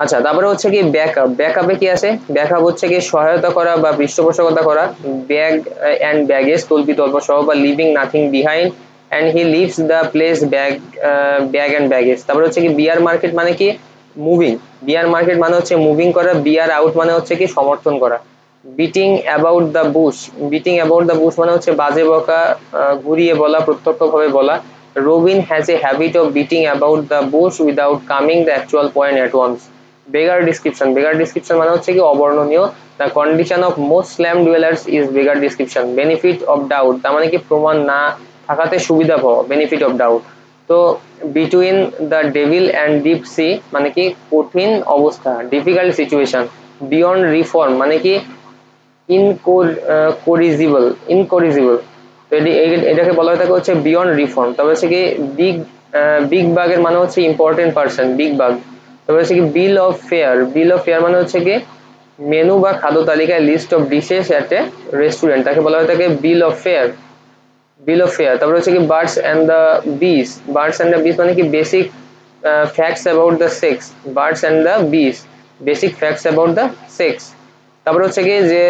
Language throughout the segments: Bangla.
আচ্ছা, তারপরে হচ্ছে কি ব্যাকআপ। ব্যাকআপে কি আছে? ব্যাকআপ হচ্ছে কি সহায়তা করা বা পৃষ্ঠপোষকতা করা, ব্যাগ অ্যান্ড ব্যাগেজ তল্পি তল্প সহ, বা living nothing behind and he lives the place bag bag and baggage. তারপরে হচ্ছে কি বিয়ার মার্কেট মানে কি মুভিং, বিয়ার মার্কেট মানে হচ্ছে মুভিং করা, বিয়ার আউট মানে হচ্ছে কি সমর্থন করা। Beating about the bush, beating about the bush মানে হচ্ছে বাজে বকা, ঘুরিয়ে বলা, প্রত্যক্ষভাবে বলা। Robin has a habit of beating about the bush without coming the actual point at once. Beggar description, beggar description মানে হচ্ছে কি অবর্ণনীয়। The condition of most slum dwellers is beggar description. Benefit of doubt তার মানে কি প্রমাণ না থাকাতে সুবিধা পাওয়া, বেনিফিট অফ ডাউট। তো between the devil and deep sea মানে কি কঠিন অবস্থা, ডিফিকাল্ট সিচুয়েশন। বিয়ন্ড রিফর্ম মানে কি ইনকরিজিবল, ইনকরিজিবল। তো এটাকে বলা হয়ে থাকে হচ্ছে বিয়ন্ড রিফর্ম। তবে হচ্ছে কি বিগ বিগ বাগের মানে হচ্ছে ইম্পর্টেন্ট পার্সন, বিগ বাগ। তবে হচ্ছে কি bill of fare, bill of fare মানে হচ্ছে কি মেনু বা খাদ্য তালিকায় list of dishes at a restaurant, তাকে বলা হয়ে থাকে bill of fare, bill of fare. তারপরে হচ্ছে কি birds and the bees, birds and the bees মানে কি basic facts about the sex, birds and the bees basic facts about the sex. তারপরে হচ্ছে কি যে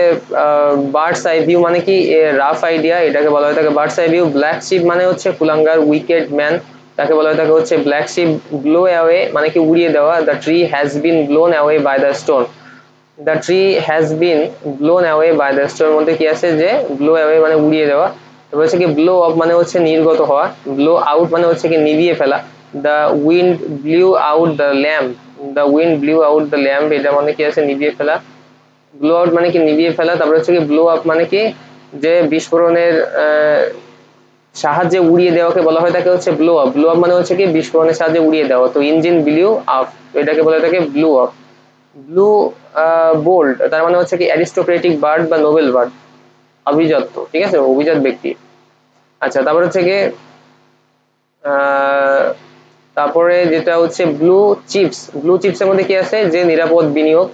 বার্ডস আই ভিউ মানে কি রাফ আইডিয়া, এটাকে বলা হয়ে থাকে birds eye view. Black sheep মানে হচ্ছে কুলাঙ্গার, উইকেড ম্যান, তাকে বলা হয়ে থাকে হচ্ছে ব্ল্যাক শিপ। ব্লো অ্যাওয়ে মানে কি উড়িয়ে দেওয়া, the tree has been blown away by the stone, the tree has been blown away by the stone মধ্যে কি আছে যে ব্লো অ্যাওয়ে মানে উড়িয়ে দেওয়া। তারপর হচ্ছে কি ব্লো অফ মানে হচ্ছে নির্গত হওয়া, ব্লো আউট মানে হচ্ছে কি নিভিয়ে ফেলা। The wind blew out the lamp, the wind blew out the lamp এটা মানে কি আছে নিভিয়ে ফেলা, ব্লো আউট মানে কি নিভিয়ে ফেলা। তারপরে হচ্ছে কি ব্লো আপ মানে কি যে বিস্ফোরণের সাহায্যে উড়িয়ে দেওয়াকে বলা হয় থাকে হচ্ছে ব্লো আপ, ব্লো আপ মানে হচ্ছে কি বিস্ফোরণের সাহায্যে উড়িয়ে দেওয়া। তো ইঞ্জিন ব্লিউ আপ এটাকে বলা হয় থাকে ব্লু আপ। ব্লু বোল্ড তার মানে হচ্ছে কি অ্যারিস্টোক্রেটিক বার্ড বা নোবেল বার্ড, অভিজাত্য, ঠিক আছে, অভিজাত ব্যক্তি। আচ্ছা, তারপর হচ্ছে কি তারপরে যেটা হচ্ছে ব্লু চিপস, ব্লু চিপসের মধ্যে কি আছে যে নিরাপদ বিনিয়োগ,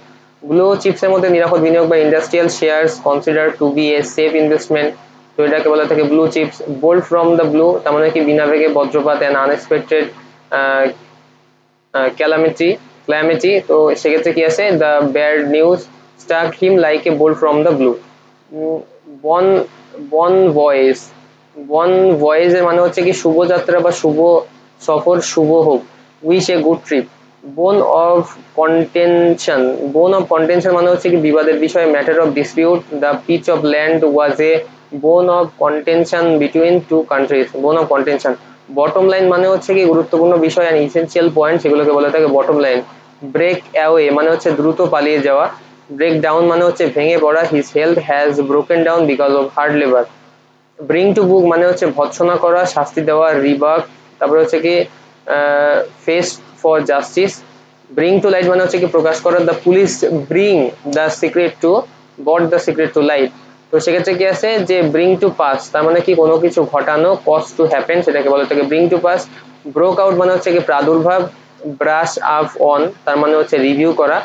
ব্লু চিপসের মধ্যে নিরাপদ বিনিয়োগ বা industrial shares consider to be a safe investment. তো এটাকে বলা থাকে blue chips. Bold from the blue তার মানে কি বিনা বেগে বজ্রপাত অ্যান্ড আনএক্সপেক্টেড ক্যালামিটি, ক্ল্যামিটি। তো সেক্ষেত্রে কি আছে the bad news stuck him like a bolt from the blue. Bon bon voice, বন ভয়েস এর মানে হচ্ছে কি শুভযাত্রা বা শুভ সফর, শুভ হোক। Wish a good trip. Bone of contention, bone of contention মানে হচ্ছে কি বিবাদের বিষয়, matter of dispute. The pitch of land was a bone of contention between two countries, bone of contention. Bottom line মানে হচ্ছে কি গুরুত্বপূর্ণ বিষয় অ্যান্ড ইসেনশিয়াল পয়েন্ট, সেগুলোকে বলা থাকে বটম লাইন। ব্রেক অ্যাওয়ে মানে হচ্ছে দ্রুত পালিয়ে যাওয়া। ব্রেক ডাউন মানে হচ্ছে ভেঙে পড়া, his health has broken down because of hard labour. Bring to book মানে হচ্ছে ভৎসনা করা, শাস্তি দেওয়া, রিবাক। তারপরে হচ্ছে কি face for justice. Bring to light মানে হচ্ছে কি প্রকাশ করা, the police bring the secret two bot the secret two light. তো সেক্ষেত্রে কি আছে যে ব্রিং টু পাস তার মানে কি কোনো কিছু ঘটানো, কজ টু হ্যাপেন সেটাকে বলা থাকে bring to pass. Broke out মানে হচ্ছে কি প্রাদুর্ভাব। ব্রাশ আপ অন তার মানে হচ্ছে রিভিউ করা।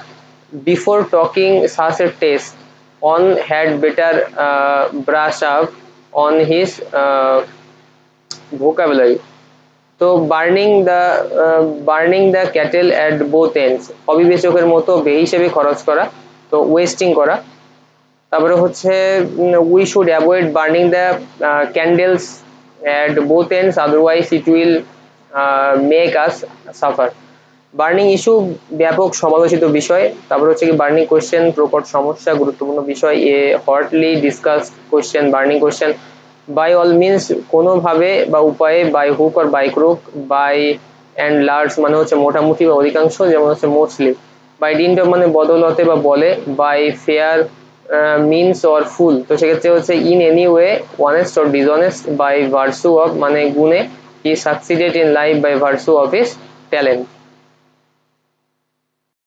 Before talking such a test on had better brush up on his vocabulary. তো burning the cattle at both ends, অবিবেচকের মতো বেহিসেবে খরচ করা, তো ওয়েস্টিং করা। তারপরে হচ্ছে we should avoid burning the candles at both ends otherwise it will make us suffer. Burning issue ব্যাপক সমালোচিত বিষয়। তারপর হচ্ছে কি বার্নিং কোয়েশ্চেন প্রকট সমস্যা, গুরুত্বপূর্ণ বিষয়। A hotly discuss question, burning question. By all means কোনোভাবে বা উপায়ে, by hook or by crook, by and large মানে হচ্ছে মোটামুটি বা অধিকাংশ, যেমন হচ্ছে মোস্টলি। বাই ডিন্ট অফ মানে বদলতে বা বলে। By fair means or foul, তো সেক্ষেত্রে হচ্ছে in any way honest or dishonest. By virtue of মানে গুণে, he succeeded in life by virtue of his talent.